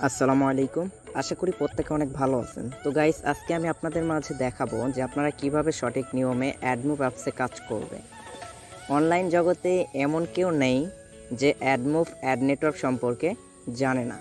আসসালামু আলাইকুম। আশা করি প্রত্যেকে অনেক ভালো আছেন। তো গাইস, আজকে আমি আপনাদের মাঝে দেখাবো যে আপনারা কিভাবে সঠিক নিয়মে অ্যাডমুভ অ্যাপসে কাজ করবে। অনলাইন জগতে এমন কেউ নেই যে অ্যাডমুভ অ্যাড নেটওয়ার্ক সম্পর্কে জানে না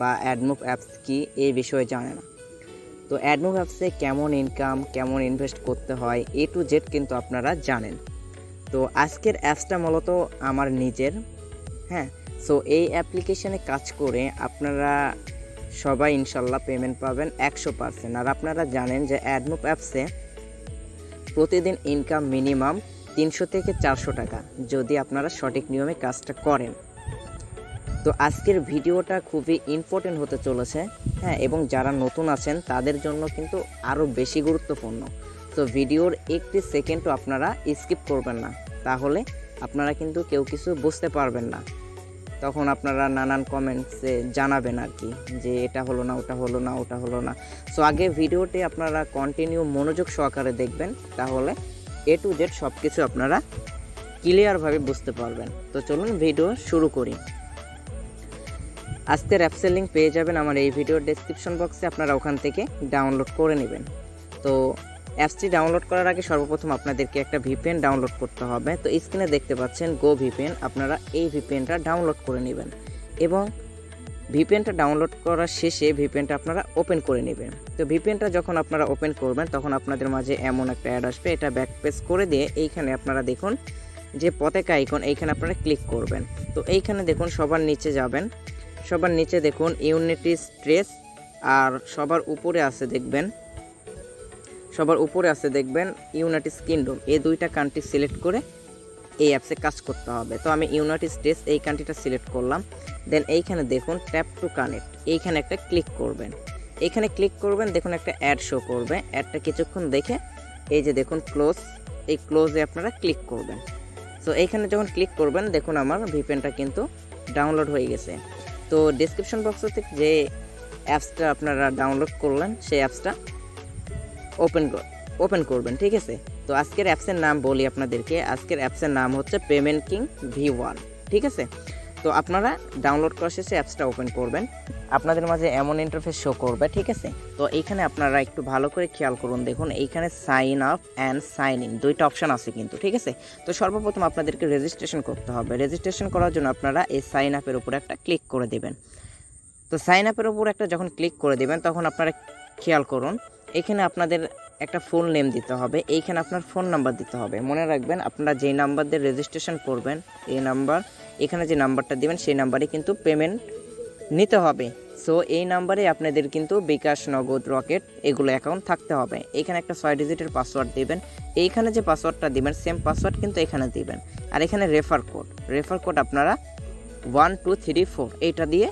বা অ্যাডমুভ অ্যাপস কি এই বিষয়ে জানে না। তো অ্যাডমুভ অ্যাপসে কেমন ইনকাম, কেমন ইনভেস্ট করতে হয় A to Z কিন্তু আপনারা জানেন। তো আজকের অ্যাপসটা মূলত আমার নিজের। হ্যাঁ, সো এই অ্যাপ্লিকেশনে কাজ করে আপনারা সবাই ইনশাল্লাহ পেমেন্ট পাবেন 100%। আর আপনারা জানেন যে অ্যাডমুভ অ্যাপসে প্রতিদিন ইনকাম মিনিমাম 300 থেকে 400 টাকা, যদি আপনারা সঠিক নিয়মে কাজটা করেন। তো আজকের ভিডিওটা খুবই ইম্পর্টেন্ট হতে চলেছে, হ্যাঁ, এবং যারা নতুন আছেন তাদের জন্য কিন্তু আরও বেশি গুরুত্বপূর্ণ। তো ভিডিওর একটি সেকেন্ডও আপনারা স্কিপ করবেন না, তাহলে আপনারা কিন্তু কেউ কিছু বুঝতে পারবেন না। তখন আপনারা নানান কমেন্টসে জানাবেন আর কি, যে এটা হলো না, ওটা হলো না, ওটা হলো না। সো আগে ভিডিওটি আপনারা কন্টিনিউ মনোযোগ সহকারে দেখবেন, তাহলে A to Z সব কিছু আপনারা ক্লিয়ারভাবে বুঝতে পারবেন। তো চলুন ভিডিও শুরু করি। আজকের অ্যাপসের লিঙ্ক পেয়ে যাবেন আমার এই ভিডিওর ডেসক্রিপশন বক্সে, আপনারা ওখান থেকে ডাউনলোড করে নেবেন। তো অ্যাপসটি ডাউনলোড করার আগে সর্বপ্রথম আপনাদেরকে একটা VPN ডাউনলোড করতে হবে। তো স্ক্রিনে দেখতে পাচ্ছেন গো VPN, আপনারা এই VPNটা ডাউনলোড করে নেবেন এবং VPNটা ডাউনলোড করার শেষে VPNটা আপনারা ওপেন করে নেবেন। তো VPNটা যখন আপনারা ওপেন করবেন তখন আপনাদের মাঝে এমন একটা অ্যাড আসবে, এটা ব্যাকপেজ করে দিয়ে এইখানে আপনারা দেখুন যে পতাকা আইকন, এইখানে আপনারা ক্লিক করবেন। তো এইখানে দেখুন সবার নিচে যাবেন, সবার নিচে দেখুন ইউনাইটেড স্টেটস, আর সবার উপরে আছে দেখবেন ইউনাইটেড কিংডম। এই দুইটা কান্ট্রি সিলেক্ট করে এই অ্যাপসে কাজ করতে হবে। তো আমি ইউনাইটেড স্টেটস এই কান্ট্রিটা সিলেক্ট করলাম। দেন এইখানে দেখুন ট্যাপ টু কানেক্ট, এইখানে একটা ক্লিক করবেন। এইখানে ক্লিক করবেন, দেখুন একটা অ্যাড শো করবে। অ্যাডটা কিছুক্ষণ দেখে এই যে দেখুন ক্লোজ, এই ক্লোজে আপনারা ক্লিক করবেন। সো এইখানে যখন ক্লিক করবেন দেখুন আমার VPNটা কিন্তু ডাউনলোড হয়ে গেছে। তো ডেসক্রিপশন বক্সে থেকে যে অ্যাপসটা আপনারা ডাউনলোড করলেন সেই অ্যাপসটা ওপেন করবেন, ঠিক আছে। তো আজকের অ্যাপসের নাম বলি আপনাদেরকে, আজকের অ্যাপসের নাম হচ্ছে পেমেন্ট কিং V1, ঠিক আছে। তো আপনারা ডাউনলোড করার শেষে অ্যাপসটা ওপেন করবেন, আপনাদের মাঝে এমন ইন্টারফেস শো করবে, ঠিক আছে। তো এইখানে আপনারা একটু ভালো করে খেয়াল করুন, দেখুন এইখানে sign up and sign in দুইটা অপশান আছে কিন্তু, ঠিক আছে। তো সর্বপ্রথম আপনাদেরকে রেজিস্ট্রেশন করতে হবে। রেজিস্ট্রেশন করার জন্য আপনারা এই সাইন আপের উপরে একটা ক্লিক করে দেবেন। তো সাইন আপের উপর একটা যখন ক্লিক করে দেবেন তখন আপনারা খেয়াল করুন এখানে আপনাদের একটা ফুল নেম দিতে হবে, এইখানে আপনার ফোন নাম্বার দিতে হবে। মনে রাখবেন আপনারা যেই নাম্বার দিয়ে রেজিস্ট্রেশন করবেন এই নাম্বার, এখানে যে নাম্বারটা দিবেন সেই নাম্বারে কিন্তু পেমেন্ট নিতে হবে। সো এই নাম্বারে আপনাদের কিন্তু বিকাশ, নগদ, রকেট এগুলো অ্যাকাউন্ট থাকতে হবে। এইখানে একটা 6 ডিজিটের পাসওয়ার্ড দিবেন, এইখানে যে পাসওয়ার্ডটা দিবেন সেম পাসওয়ার্ড কিন্তু এখানে দিবেন। আর এখানে রেফার কোড আপনারা 1 2 3 4 এইটা দিয়ে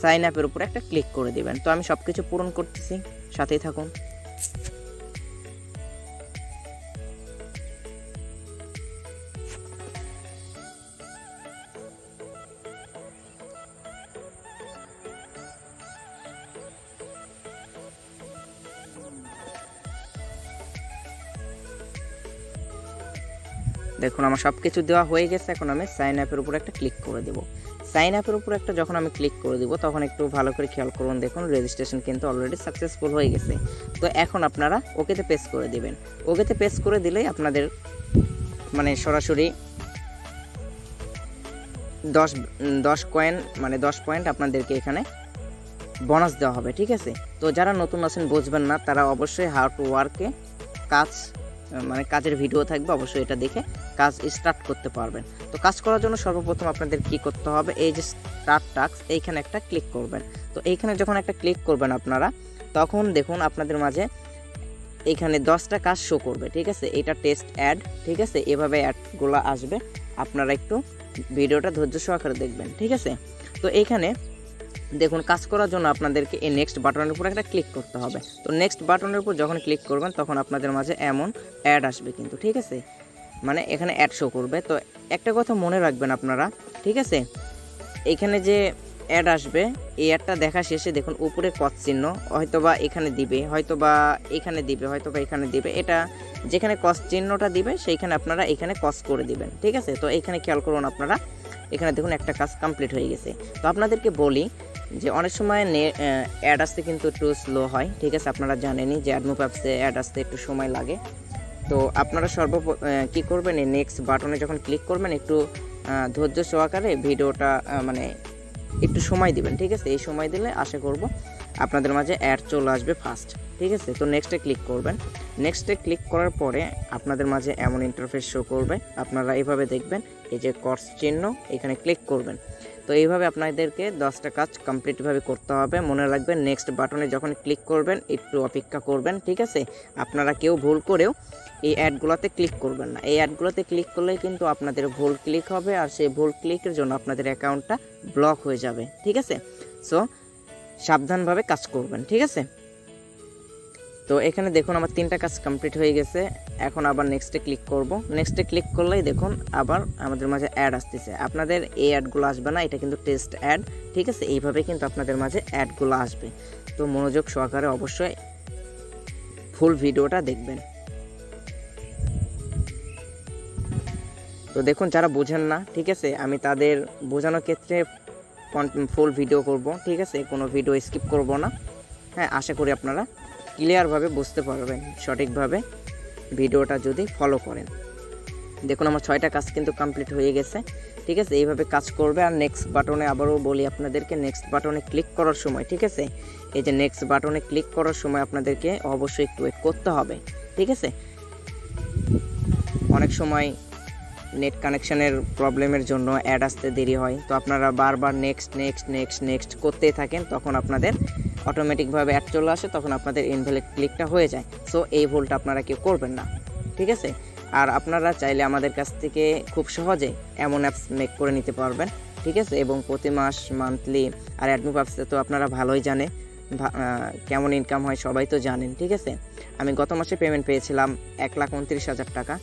সাইন আপের উপরে একটা ক্লিক করে দিবেন। তো আমি সব কিছু পূরণ করতেছি, সাথেই থাকুন। দেখুন আমার সব কিছু দেওয়া হয়ে গেছে, এখন আমি সাইন আপের উপর একটা ক্লিক করে দেব। সাইন আপের উপর একটা যখন আমি ক্লিক করে দেব তখন একটু ভালো করে খেয়াল করুন, দেখুন রেজিস্ট্রেশন কিন্তু অলরেডি সাকসেসফুল হয়ে গেছে। তো এখন আপনারা ওকেতে পেস্ট করে দেবেন। ওকেতে পেস্ট করে দিলেই আপনাদের মানে সরাসরি 10 কয়েন মানে 10 পয়েন্ট আপনাদেরকে এখানে বোনাস দেওয়া হবে, ঠিক আছে। তো যারা নতুন আছেন বুঝবেন না, তারা অবশ্যই হাউ টু ওয়ার্কে কাজের ভিডিও থাকবে, অবশ্যই এটা দেখে কাজ স্টার্ট করতে পারবেন। তো কাজ করার জন্য সর্বপ্রথম আপনাদের কি করতে হবে, এই যে স্টার্ট টাস্ক এইখানে একটা ক্লিক করবেন। তো এইখানে যখন একটা ক্লিক করবেন আপনারা তখন দেখুন আপনাদের মাঝে এইখানে 10টা কাজ শো করবে, ঠিক আছে। এটা টেস্ট অ্যাড, ঠিক আছে, এভাবে অ্যাডগুলো আসবে, আপনারা একটু ভিডিওটা ধৈর্য সহকারে দেখবেন, ঠিক আছে। তো এইখানে দেখুন কাজ করার জন্য আপনাদেরকে এই নেক্সট বাটনের উপর একটা ক্লিক করতে হবে। তো নেক্সট বাটনের উপর যখন ক্লিক করবেন তখন আপনাদের মাঝে এমন অ্যাড আসবে কিন্তু, ঠিক আছে, মানে এখানে অ্যাড শো করবে। তো একটা কথা মনে রাখবেন আপনারা, ঠিক আছে, এখানে যে অ্যাড আসবে এই অ্যাডটা দেখা শেষে দেখুন উপরে কস চিহ্ন হয়তোবা এখানে দিবে, হয়তোবা এখানে দিবে, হয়তোবা এখানে দিবে, এটা যেখানে কস চিহ্নটা দিবে সেইখানে আপনারা এখানে কস করে দিবেন, ঠিক আছে। তো এইখানে খেয়াল করুন আপনারা, এখানে দেখুন একটা কাজ কমপ্লিট হয়ে গেছে। তো আপনাদেরকে বলি যে অনেক সময় অ্যাড আসতে কিন্তু একটু স্লো হয়, ঠিক আছে, আপনারা জানেনই যে অ্যাডমুভ অ্যাপসে অ্যাড আসতে একটু সময় লাগে। তো আপনারা কী করবেন, এই নেক্সট বাটনে যখন ক্লিক করবেন একটু ধৈর্য সহকারে ভিডিওটা মানে একটু সময় দিবেন, ঠিক আছে। এই সময় দিলে আশা করব আপনাদের মাঝে অ্যাড চলে আসবে ফার্স্ট, ঠিক আছে। তো নেক্সটে ক্লিক করবেন। নেক্সটে ক্লিক করার পরে আপনাদের মাঝে এমন ইন্টারফেস শো করবে, আপনারা এইভাবে দেখবেন, এই যে ক্রস চিহ্ন এখানে ক্লিক করবেন। তো এইভাবে আপনাদেরকে 10টা কাজ কমপ্লিটভাবে করতে হবে। মনে রাখবেন নেক্সট বাটনে যখন ক্লিক করবেন একটু অপেক্ষা করবেন, ঠিক আছে। আপনারা কেউ ভুল করেও এই অ্যাডগুলোতে ক্লিক করবেন না। এই অ্যাডগুলোতে ক্লিক করলে কিন্তু আপনাদের ভুল ক্লিক হবে, আর সেই ভুল ক্লিকের জন্য আপনাদের অ্যাকাউন্টটা ব্লক হয়ে যাবে, ঠিক আছে। সো সাবধানভাবে কাজ করবেন, ঠিক আছে। তো এখানে দেখুন আমার 3টা কাজ কমপ্লিট হয়ে গেছে। এখন আবার নেক্সটে ক্লিক করব। নেক্সটে ক্লিক করলেই দেখুন আবার আমাদের মাঝে অ্যাড আসতেছে। আপনাদের এই অ্যাডগুলো আসবে না, এটা কিন্তু টেস্ট অ্যাড, ঠিক আছে। এইভাবে কিন্তু আপনাদের মাঝে অ্যাডগুলো আসবে। তো মনোযোগ সহকারে অবশ্যই ফুল ভিডিওটা দেখবেন। তো দেখুন যারা বোঝেন না, ঠিক আছে, আমি তাদের বোঝানোর ক্ষেত্রে ফুল ভিডিও করব, ঠিক আছে, কোনো ভিডিও স্কিপ করব না। হ্যাঁ, আশা করি আপনারা ক্লিয়ারভাবে বুঝতে পারবেন সঠিকভাবে ভিডিওটা যদি ফলো করেন। দেখুন আমার 6টা কাজ কিন্তু কমপ্লিট হয়ে গেছে, ঠিক আছে। এইভাবে কাজ করবে। আর নেক্সট বাটনে আবারও বলি আপনাদেরকে, নেক্সট বাটনে ক্লিক করার সময়, ঠিক আছে, এই যে নেক্সট বাটনে ক্লিক করার সময় আপনাদেরকে অবশ্যই একটু ওয়েট করতে হবে, ঠিক আছে। অনেক সময় নেট কানেকশানের প্রবলেমের জন্য অ্যাড আসতে দেরি হয়। তো আপনারা বারবার নেক্সট করতেই থাকেন, তখন আপনাদের অটোমেটিকভাবে অ্যাড চলে আসে, তখন আপনাদের ইনভ্যালিড ক্লিকটা হয়ে যায়। সো এই ভুলটা আপনারা কেউ করবেন না, ঠিক আছে। আর আপনারা চাইলে আমাদের কাছ থেকে খুব সহজে এমন অ্যাপস মেক করে নিতে পারবেন, ঠিক আছে। এবং প্রতি মাস মান্থলি, আর অ্যাডমুভ অ্যাপসে তো আপনারা ভালোই জানে কেমন ইনকাম হয়, সবাই তো জানেন, ঠিক আছে। আমি গত মাসে পেমেন্ট পেয়েছিলাম 1,29,000 টাকা।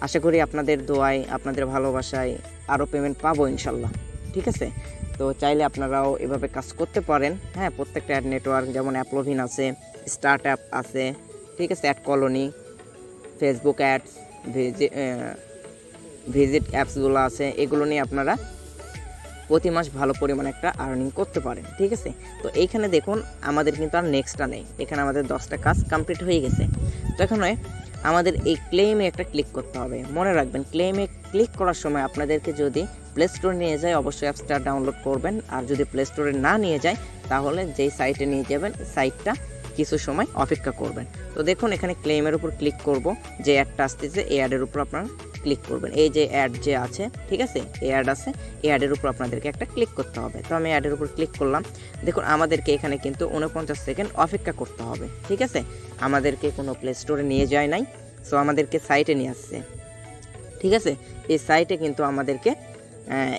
আশা করি আপনাদের দোয়ায়, আপনাদের ভালোবাসায় আরও পেমেন্ট পাবো ইনশাল্লাহ, ঠিক আছে। তো চাইলে আপনারাও এভাবে কাজ করতে পারেন। হ্যাঁ, প্রত্যেকটা অ্যাড নেটওয়ার্ক যেমন অ্যাপলোভিন আছে, স্টার্ট অ্যাপ আছে, ঠিক আছে, AdColony, Facebook ads, visit অ্যাপসগুলো আছে, এগুলো নিয়ে আপনারা প্রতি মাস ভালো পরিমাণে একটা আর্নিং করতে পারেন, ঠিক আছে। তো এইখানে দেখুন আমাদের কিন্তু আর নেক্সটটা নেই, এখানে আমাদের 10টা কাজ কমপ্লিট হয়ে গেছে। তো এখানে আমাদের এই ক্লেমে একটা ক্লিক করতে হবে। মনে রাখবেন ক্লেমে ক্লিক করার সময় আপনাদেরকে যদি প্লে স্টোরে নিয়ে যায় অবশ্যই অ্যাপসটা ডাউনলোড করবেন, আর যদি প্লে স্টোরে না নিয়ে যায় তাহলে যেই সাইটে নিয়ে যাবেন সাইটটা কিছু সময় অপেক্ষা করবেন। তো দেখুন এখানে ক্লেমের উপর ক্লিক করব, যে অ্যাডটা আসতেছে এই অ্যাডের উপর আপনারা ক্লিক করবেন। এই যে অ্যাড যে আছে, ঠিক আছে, এই অ্যাড আছে, এই অ্যাডের উপর আপনাদেরকে একটা ক্লিক করতে হবে। তো আমি অ্যাডের উপর ক্লিক করলাম। দেখুন আমাদেরকে এখানে কিন্তু 49 সেকেন্ড অপেক্ষা করতে হবে, ঠিক আছে। আমাদেরকে কোনো প্লে স্টোরে নিয়ে যায় নাই, সো আমাদেরকে সাইটে নিয়ে আসছে, ঠিক আছে। এই সাইটে কিন্তু আমাদেরকে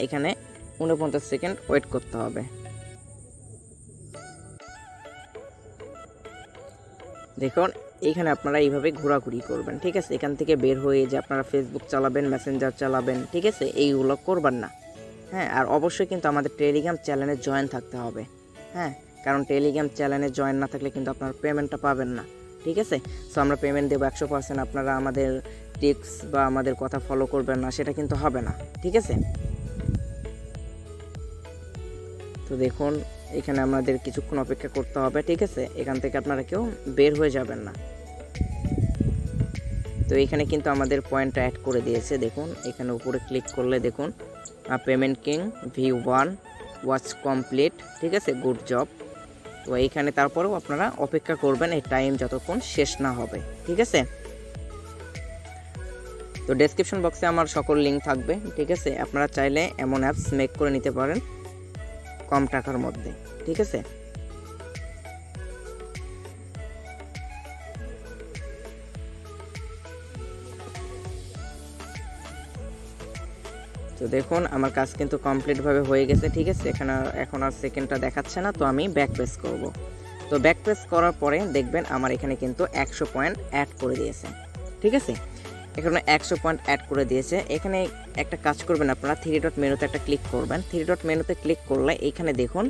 এখানে 49 সেকেন্ড ওয়েট করতে হবে। দেখুন এইখানে আপনারা এইভাবে ঘোরাঘুরি করবেন, ঠিক আছে। এখান থেকে বের হয়ে যে আপনারা ফেসবুক চালাবেন, মেসেঞ্জার চালাবেন, ঠিক আছে, এইগুলো করবেন না। হ্যাঁ, আর অবশ্যই কিন্তু আমাদের টেলিগ্রাম চ্যানেলে জয়েন থাকতে হবে। হ্যাঁ, কারণ টেলিগ্রাম চ্যানেলে জয়েন না থাকলে কিন্তু আপনারা পেমেন্টটা পাবেন না, ঠিক আছে। সো আমরা পেমেন্ট দেবো 100%, আপনারা আমাদের টিপস বা আমাদের কথা ফলো করবেন না, সেটা কিন্তু হবে না, ঠিক আছে। তো দেখুন এখানে আমাদের কিছুক্ষণ অপেক্ষা করতে হবে, ঠিক আছে। এখান থেকে আপনারা কেউ বের হয়ে যাবেন না। তো এখানে কিন্তু আমাদের পয়েন্টটা অ্যাড করে দিয়েছে। দেখুন এখানে উপরে ক্লিক করলে দেখুন payment king view 1 watch complete, ঠিক আছে, গুড জব। তো এইখানে তারপরেও আপনারা অপেক্ষা করবেন এই টাইম যতক্ষণ শেষ না হবে, ঠিক আছে। তো ডেসক্রিপশন বক্সে আমার সকল লিঙ্ক থাকবে, ঠিক আছে। আপনারা চাইলে এমন অ্যাপস মেক করে নিতে পারেন কম টাকার মধ্যে, ঠিক আছে। তো দেখুন আমার কাজ কিন্তু কমপ্লিটভাবে হয়ে গেছে, ঠিক আছে। এখন আর সেকেন্ডটা দেখাচ্ছে না, তো আমি ব্যাক প্রেস করব। তো ব্যাক প্রেস করার পরে দেখবেন আমার এখানে কিন্তু 100 পয়েন্ট অ্যাড করে দিয়েছে, ঠিক আছে। এখানে 100 পয়েন্ট অ্যাড করে দিয়েছে। এখানে একটা কাজ করবেন আপনারা, 3 ডট মেনুতে একটা ক্লিক করবেন। 3 ডট মেনুতে ক্লিক করলে এইখানে দেখুন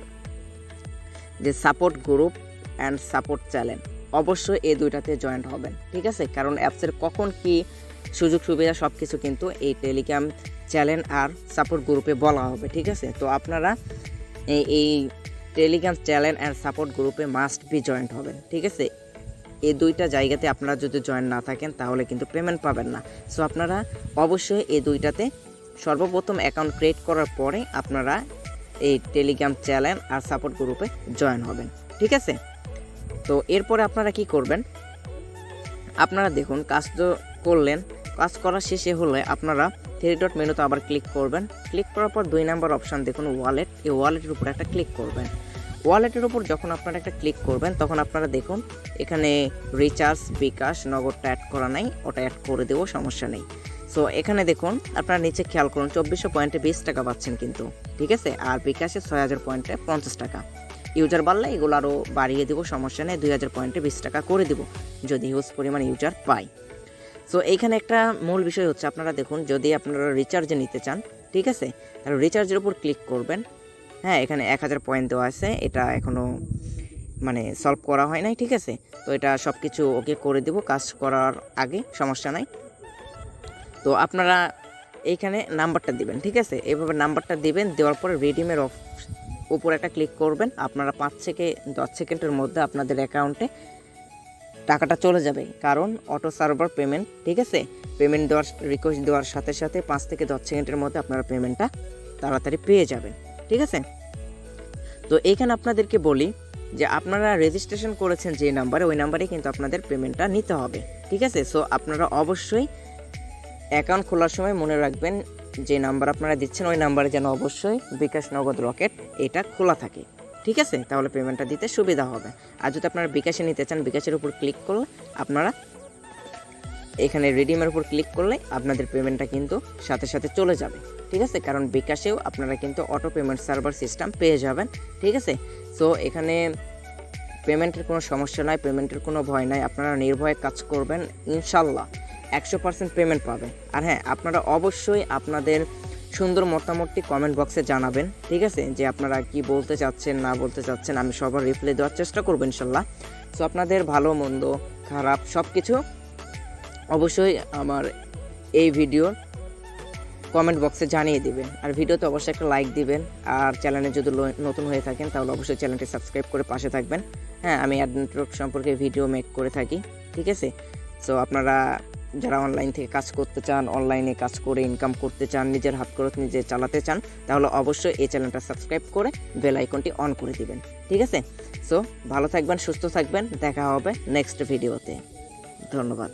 যে support group and support channel, অবশ্যই এই দুইটাতে জয়েন্ট হবেন, ঠিক আছে। কারণ অ্যাপসের কখন কি সুযোগ সুবিধা সব কিছু কিন্তু এই টেলিগ্রাম চ্যানেল আর সাপোর্ট গ্রুপে বলা হবে, ঠিক আছে। তো আপনারা এই টেলিগ্রাম চ্যানেল অ্যান্ড সাপোর্ট গ্রুপে মাস্ট বি জয়েন্ট হবেন। ঠিক আছে, এই দুইটা জায়গাতে আপনারা যদি জয়েন না থাকেন তাহলে কিন্তু পেমেন্ট পাবেন না। সো আপনারা অবশ্যই এই দুইটাতে সর্বপ্রথম অ্যাকাউন্ট ক্রিয়েট করার পরে আপনারা এই টেলিগ্রাম চ্যানেল আর সাপোর্ট গ্রুপে জয়েন হবেন। ঠিক আছে, তো এরপরে আপনারা কি করবেন, আপনারা দেখুন কাজ তো করলেন, কাজ করা শেষে হলে আপনারা 3 ডট মেনুতে আবার ক্লিক করবেন। ক্লিক করার পর 2 নাম্বার অপশান দেখুন ওয়ালেট, এই ওয়ালেটের উপর একটা ক্লিক করবেন। ওয়ালেটের উপর যখন আপনারা একটা ক্লিক করবেন তখন আপনারা দেখুন এখানে রিচার্জ, বিকাশ, নগদটা অ্যাড করা নাই, ওটা অ্যাড করে দেবো, সমস্যা নেই। সো এখানে দেখুন আপনারা নিচে খেয়াল করুন 2400 পয়েন্টে 20 টাকা পাচ্ছেন কিন্তু। ঠিক আছে, আর বিকাশে 6000 পয়েন্টে 50 টাকা। ইউজার বাড়লে এগুলো আরও বাড়িয়ে দেবো, সমস্যা নেই, 2000 পয়েন্টে 20 টাকা করে দেবো যদি হিউজ পরিমাণ ইউজার পাই। সো এইখানে একটা মূল বিষয় হচ্ছে আপনারা দেখুন যদি আপনারা রিচার্জে নিতে চান, ঠিক আছে, তাহলে রিচার্জের উপর ক্লিক করবেন। হ্যাঁ, এখানে 1000 পয়েন্ট দেওয়া আছে, এটা এখনও মানে সলভ করা হয় নাই। ঠিক আছে, তো এটা সব কিছু ওকে করে দেব কাজ করার আগে, সমস্যা নাই। তো আপনারা এইখানে নাম্বারটা দিবেন। ঠিক আছে, এইভাবে নাম্বারটা দিবেন, দেওয়ার পরে রিডিমের উপর একটা ক্লিক করবেন। আপনারা 5 থেকে 10 সেকেন্ডের মধ্যে আপনাদের অ্যাকাউন্টে টাকাটা চলে যাবে, কারণ অটো সার্ভার পেমেন্ট। ঠিক আছে, পেমেন্ট দেওয়ার রিকোয়েস্ট দেওয়ার সাথে সাথে 5 থেকে 10 সেকেন্ডের মধ্যে আপনারা পেমেন্টটা তাড়াতাড়ি পেয়ে যাবেন। ঠিক আছে, তো এইখানে আপনাদেরকে বলি যে আপনারা রেজিস্ট্রেশন করেছেন যে নাম্বারে, ওই নাম্বারে কিন্তু আপনাদের পেমেন্টটা নিতে হবে। ঠিক আছে, সো আপনারা অবশ্যই অ্যাকাউন্ট খোলার সময় মনে রাখবেন যে নাম্বার আপনারা দিচ্ছেন ওই নাম্বারে যেন অবশ্যই বিকাশ, নগদ, রকেট এটা খোলা থাকে। ঠিক আছে, তাহলে পেমেন্টটা দিতে সুবিধা হবে। আর যদি আপনারা বিকাশে নিতে চান, বিকাশের উপর ক্লিক করলে আপনারা এখানে রিডিমের উপর ক্লিক করলে আপনাদের পেমেন্টটা কিন্তু সাথে সাথে চলে যাবে। ঠিক আছে, কারণ বিকাশেও আপনারা কিন্তু অটো পেমেন্ট সার্ভার সিস্টেম পেয়ে যাবেন। ঠিক আছে, সো এখানে পেমেন্টের কোনো সমস্যা নাই, পেমেন্টের কোনো ভয় নাই, আপনারা নির্ভয়ে কাজ করবেন, ইনশাল্লাহ 100% পেমেন্ট পাবে। আর হ্যাঁ, আপনারা অবশ্যই আপনাদের সুন্দর মতামতটি কমেন্ট বক্সে জানাবেন। ঠিক আছে, যে আপনারা কি বলতে চাচ্ছেন না বলতে চাচ্ছেন, আমি সবার রিপ্লাই দেওয়ার চেষ্টা করবো ইনশাল্লাহ। সো আপনাদের ভালো মন্দ খারাপ সব কিছু অবশ্যই আমার এই ভিডিওর কমেন্ট বক্সে জানিয়ে দিবেন। আর ভিডিওতে অবশ্যই একটা লাইক দিবেন। আর চ্যানেলে যদি নতুন হয়ে থাকেন তাহলে অবশ্যই চ্যানেলটি সাবস্ক্রাইব করে পাশে থাকবেন। হ্যাঁ, আমি অ্যাড নেটওয়ার্ক সম্পর্কে ভিডিও মেক করে থাকি। ঠিক আছে, সো আপনারা যারা অনলাইন থেকে কাজ করতে চান, অনলাইনে কাজ করে ইনকাম করতে চান, নিজের হাত খরচ নিজে চালাতে চান, তাহলে অবশ্যই এই চ্যানেলটা সাবস্ক্রাইব করে বেল আইকনটি অন করে দিবেন। ঠিক আছে, সো ভালো থাকবেন, সুস্থ থাকবেন, দেখা হবে নেক্সট ভিডিওতে। ধন্যবাদ।